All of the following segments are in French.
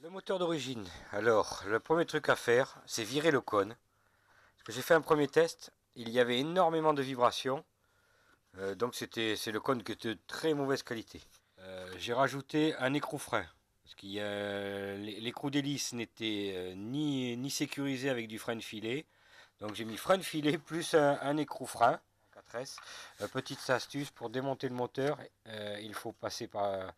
Le moteur d'origine. Alors, le premier truc à faire, c'est virer le cône. Parce que j'ai fait un premier test, il y avait énormément de vibrations. Donc c'est le cône qui était de très mauvaise qualité. J'ai rajouté un écrou frein. Parce qu'il y a l'écrou d'hélice n'était ni sécurisé avec du frein de filet. Donc j'ai mis frein de filet plus un écrou frein. 4S. Petite astuce pour démonter le moteur, il faut passer par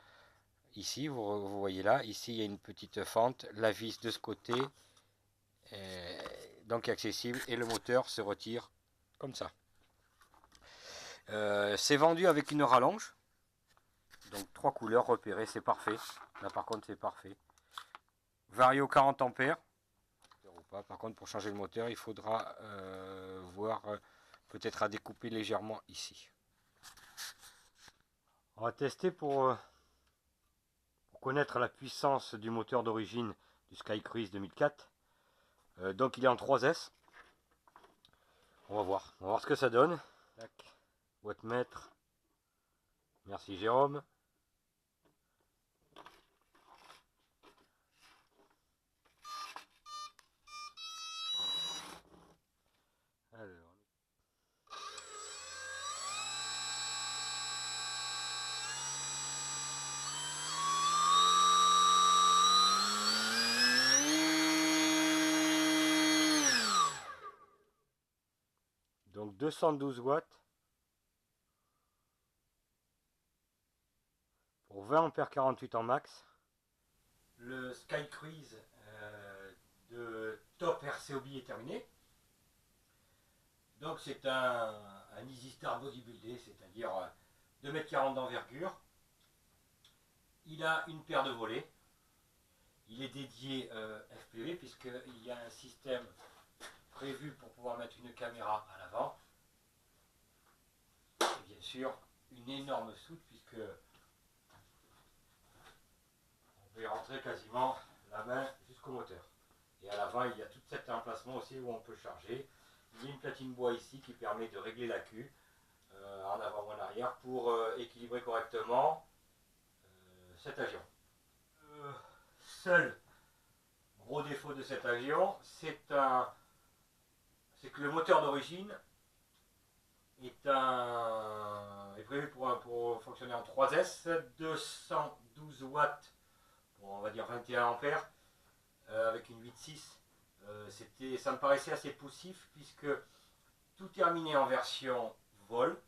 ici, vous voyez là, ici il y a une petite fente, la vis de ce côté, donc accessible, et le moteur se retire comme ça. C'est vendu avec une rallonge, donc 3 couleurs repérées, c'est parfait. Là par contre c'est parfait. Vario 40 ampères. Par contre pour changer le moteur il faudra voir peut-être à découper légèrement ici. On va tester pour connaître la puissance du moteur d'origine du Skycruise 2004. Donc il est en 3S. On va voir ce que ça donne. Tac. Wattmètre. Merci Jérôme. Alors. Donc 212 watts pour 20 ampères 48 en max. Le Skycruise de Top RCOB est terminé. Donc c'est un EasyStar bodybuildé, c'est-à-dire 2,40 m d'envergure. Il a une paire de volets. Il est dédié FPV puisqu'il y a un système prévu pour pouvoir mettre une caméra à l'avant. Et bien sûr, une énorme soute puisque on peut y rentrer quasiment la main jusqu'au moteur. Et à l'avant, il y a tout cet emplacement aussi où on peut charger. Il y a une platine bois ici qui permet de régler l'accu en avant ou en arrière pour équilibrer correctement cet avion. Seul gros défaut de cet avion, c'est que le moteur d'origine est prévu pour fonctionner en 3S, 212 watts pour on va dire 21 ampères avec une 8.6. Ça me paraissait assez poussif puisque tout terminé en version vol,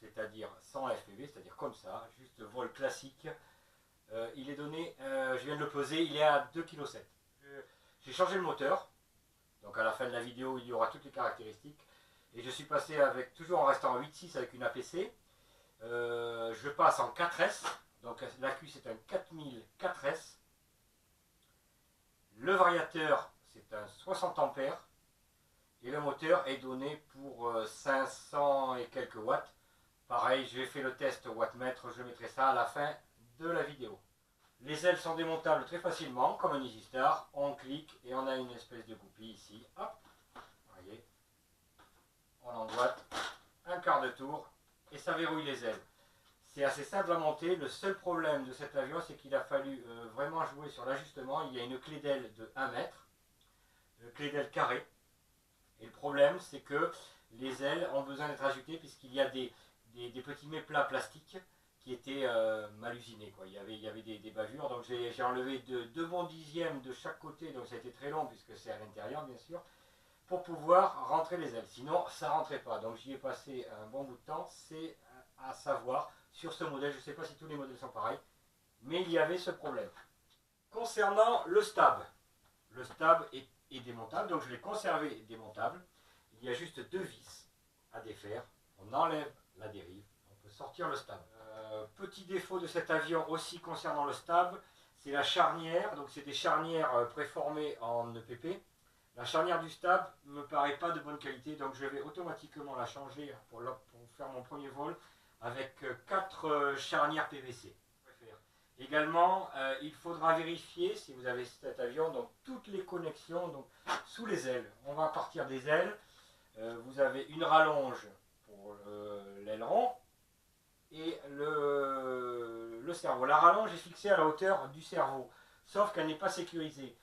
c'est-à-dire sans FPV, c'est-à-dire comme ça, juste vol classique. Il est donné, je viens de le peser, il est à 2,7 kg. J'ai changé le moteur, donc à la fin de la vidéo il y aura toutes les caractéristiques. Et je suis passé avec, toujours en restant en 8.6 avec une APC. Je passe en 4S, donc l'accu c'est un 4000 4S. Le variateur c'est un 60 ampères. Et le moteur est donné pour 500 et quelques watts. Pareil, j'ai fait le test wattmètre, je mettrai ça à la fin de la vidéo. Les ailes sont démontables très facilement, comme un EasyStar. On clique et on a une espèce de goupille ici. Hop, vous voyez. On emboîte un quart de tour et ça verrouille les ailes. C'est assez simple à monter. Le seul problème de cet avion, c'est qu'il a fallu vraiment jouer sur l'ajustement. Il y a une clé d'aile de 1 mètre, une clé d'aile carrée. Et le problème, c'est que les ailes ont besoin d'être ajoutées puisqu'il y a des petits méplats plastiques qui étaient mal usinés, quoi. Il y avait des bavures, donc j'ai enlevé 2 bons dixièmes de chaque côté, donc ça a été très long puisque c'est à l'intérieur, bien sûr, pour pouvoir rentrer les ailes. Sinon, ça ne rentrait pas. Donc j'y ai passé un bon bout de temps. C'est à savoir, sur ce modèle, je ne sais pas si tous les modèles sont pareils, mais il y avait ce problème. Concernant le stab est démontable, donc je l'ai conservé démontable. Il y a juste 2 vis à défaire. On enlève la dérive, on peut sortir le stab. Petit défaut de cet avion aussi concernant le stab, c'est la charnière. Donc c'est des charnières préformées en EPP. La charnière du stab ne me paraît pas de bonne qualité, donc je vais automatiquement la changer pour faire mon premier vol avec 4 charnières PVC. Également, il faudra vérifier, si vous avez cet avion, donc toutes les connexions donc, sous les ailes. On va partir des ailes. Vous avez une rallonge pour l'aileron et le cerveau. La rallonge est fixée à la hauteur du cerveau. sauf qu'elle n'est pas sécurisée.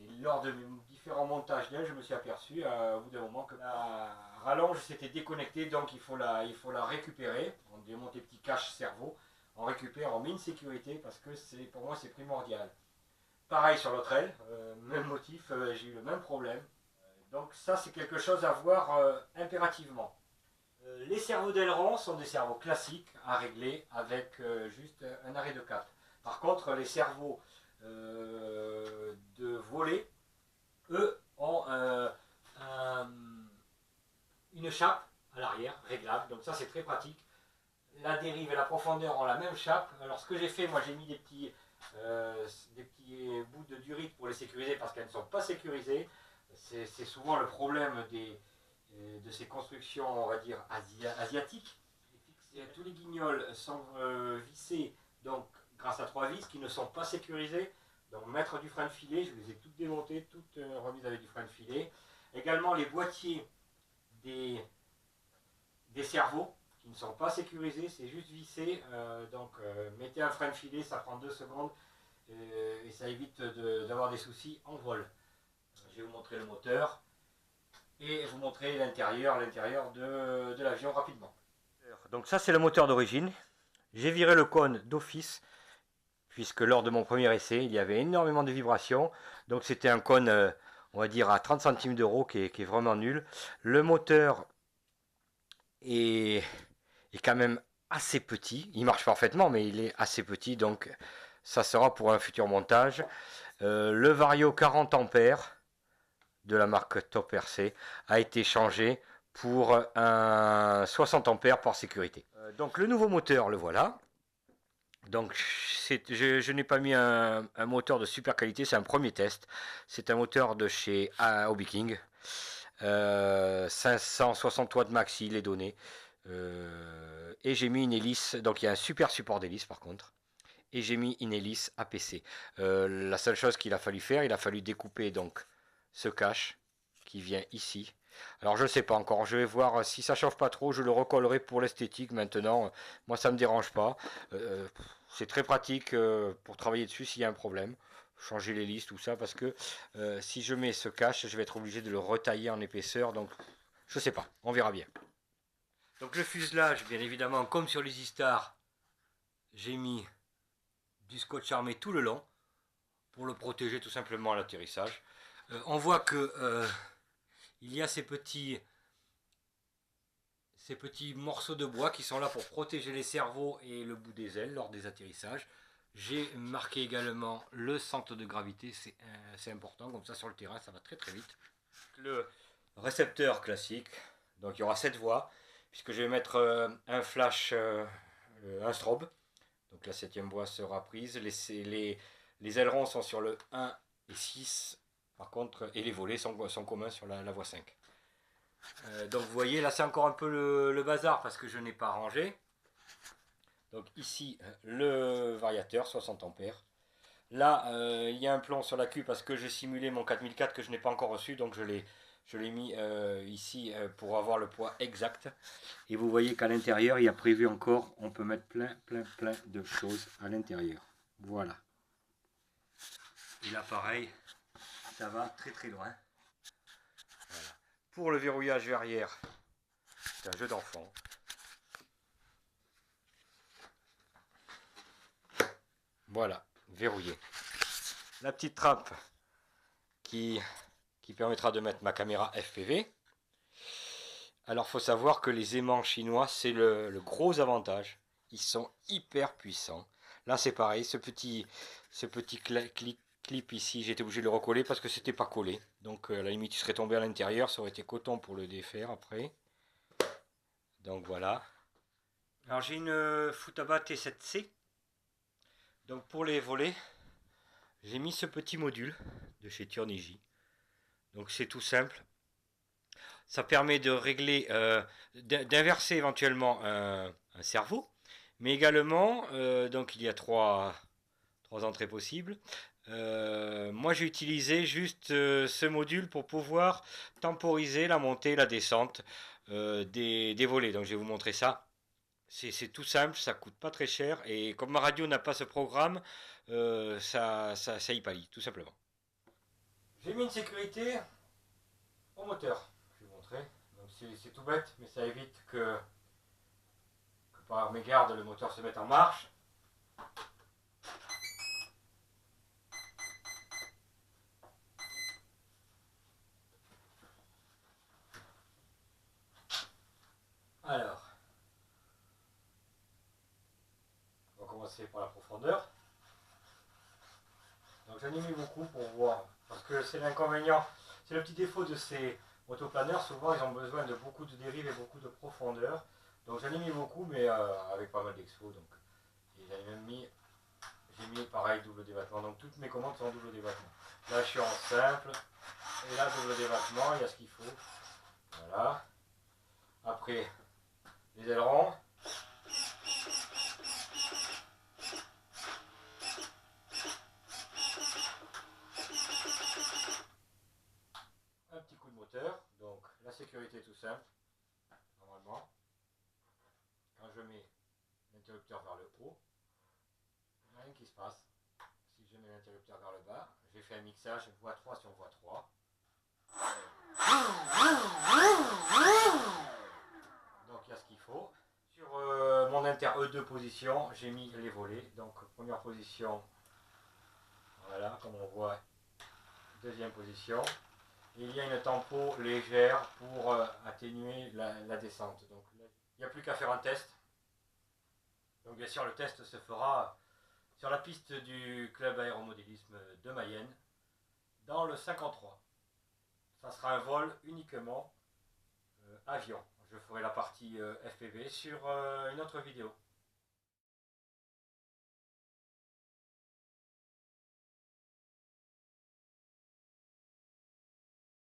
Et lors de mes différents montages d'elle, je me suis aperçu au bout d'un moment que la rallonge s'était déconnectée, donc il faut la récupérer. On démonte les petits caches cerveau, on récupère, on met une sécurité parce que pour moi c'est primordial. Pareil sur l'autre aile, même motif, j'ai eu le même problème. Donc ça c'est quelque chose à voir impérativement. Les cerveaux d'aileron sont des cerveaux classiques à régler avec juste un arrêt de 4. Par contre les cerveaux de volet, eux, ont une chape à l'arrière, réglable, donc ça c'est très pratique. La dérive et la profondeur ont la même chape. Alors ce que j'ai fait, moi j'ai mis des petits bouts de durite pour les sécuriser parce qu'elles ne sont pas sécurisées. C'est souvent le problème de ces constructions, on va dire, asiatiques. Tous les guignols sont vissés donc, grâce à 3 vis qui ne sont pas sécurisées. Donc mettre du frein de filet, je les ai toutes démontées, toutes remises avec du frein de filet. Également les boîtiers des cerveaux qui ne sont pas sécurisés, c'est juste vissé. Mettez un frein de filet, ça prend 2 secondes et ça évite d'avoir des soucis en vol. Je vais vous montrer le moteur et vous montrer l'intérieur de l'avion rapidement. Donc ça c'est le moteur d'origine. J'ai viré le cône d'office puisque lors de mon premier essai il y avait énormément de vibrations. Donc c'était un cône on va dire à 30 centimes d'euros qui est vraiment nul. Le moteur est quand même assez petit. Il marche parfaitement mais il est assez petit donc ça sera pour un futur montage. Le Vario 40 ampères de la marque Top RC a été changé pour un 60 ampères par sécurité. Donc le nouveau moteur, le voilà. Donc je n'ai pas mis un moteur de super qualité, c'est un premier test. C'est un moteur de chez Hobby King. 560 watts maxi, les données. Et j'ai mis une hélice, donc il y a un super support d'hélice par contre. Et j'ai mis une hélice APC. La seule chose qu'il a fallu faire, il a fallu découper donc ce cache qui vient ici. Alors je ne sais pas encore, je vais voir si ça chauffe pas trop, je le recollerai pour l'esthétique maintenant. Moi ça me dérange pas. C'est très pratique pour travailler dessus s'il y a un problème. Changer l'hélice, tout ça, parce que si je mets ce cache, je vais être obligé de le retailler en épaisseur. Donc je sais pas, on verra bien. Donc le fuselage, bien évidemment, comme sur les E-Star, j'ai mis du scotch armé tout le long pour le protéger tout simplement à l'atterrissage. On voit que il y a ces petits morceaux de bois qui sont là pour protéger les cerveaux et le bout des ailes lors des atterrissages. J'ai marqué également le centre de gravité, c'est important, comme ça sur le terrain ça va très très vite. Le récepteur classique, donc il y aura 7 voies, puisque je vais mettre un flash, un strobe. Donc la 7e voie sera prise. Les ailerons sont sur le 1 et 6, par contre, et les volets sont communs sur la voie 5. Donc vous voyez, là c'est encore un peu le bazar parce que je n'ai pas rangé. Donc ici, le variateur, 60 ampères. Là, il y a un plomb sur la queue parce que j'ai simulé mon 4004 que je n'ai pas encore reçu, donc je l'ai mis ici pour avoir le poids exact. Et vous voyez qu'à l'intérieur, il y a prévu encore, on peut mettre plein de choses à l'intérieur. Voilà. Et là, pareil, ça va très très loin. Voilà. Pour le verrouillage arrière, c'est un jeu d'enfant. Voilà, verrouillé. La petite trappe qui permettra de mettre ma caméra FPV. Alors il faut savoir que les aimants chinois, c'est le gros avantage. Ils sont hyper puissants. Là c'est pareil, ce petit clip ici, j'ai été obligé de le recoller parce que c'était pas collé. Donc à la limite il serait tombé à l'intérieur, ça aurait été coton pour le défaire après. Donc voilà. Alors j'ai une Futaba T7C. Donc pour les volets, j'ai mis ce petit module de chez Turnigy. Donc c'est tout simple. Ça permet de régler, d'inverser éventuellement un cerveau, mais également, donc il y a trois entrées possibles. Moi j'ai utilisé juste ce module pour pouvoir temporiser la montée et la descente des volets. Donc je vais vous montrer ça. C'est tout simple, ça coûte pas très cher et comme ma radio n'a pas ce programme, ça y pallie, tout simplement. J'ai mis une sécurité au moteur. Je vais vous montrer. Donc c'est tout bête, mais ça évite que par mégarde le moteur se mette en marche. Alors, on va commencer par la profondeur. Donc j'en ai mis beaucoup pour voir, parce que c'est l'inconvénient, c'est le petit défaut de ces motoplaneurs, souvent ils ont besoin de beaucoup de dérive et beaucoup de profondeur. Donc j'en ai mis beaucoup, mais avec pas mal d'expo. Donc j'ai mis pareil double débattement. Donc toutes mes commandes sont en double débattement. Là je suis en simple, et là double débattement, il y a ce qu'il faut. Voilà. Après les ailerons. Un petit coup de moteur, donc la sécurité tout simple, normalement. Quand je mets l'interrupteur vers le haut, rien qui se passe. Si je mets l'interrupteur vers le bas, j'ai fait un mixage voix 3 sur voix 3. Donc il y a ce qu'il faut. Sur mon inter E2 position, j'ai mis les volets. Donc première position, voilà, comme on voit, deuxième position. Et il y a une tempo légère pour atténuer la descente. Donc il n'y a plus qu'à faire un test. Donc bien sûr le test se fera sur la piste du club aéromodélisme de Mayenne, dans le 53. Ça sera un vol uniquement avion. Je ferai la partie FPV sur une autre vidéo.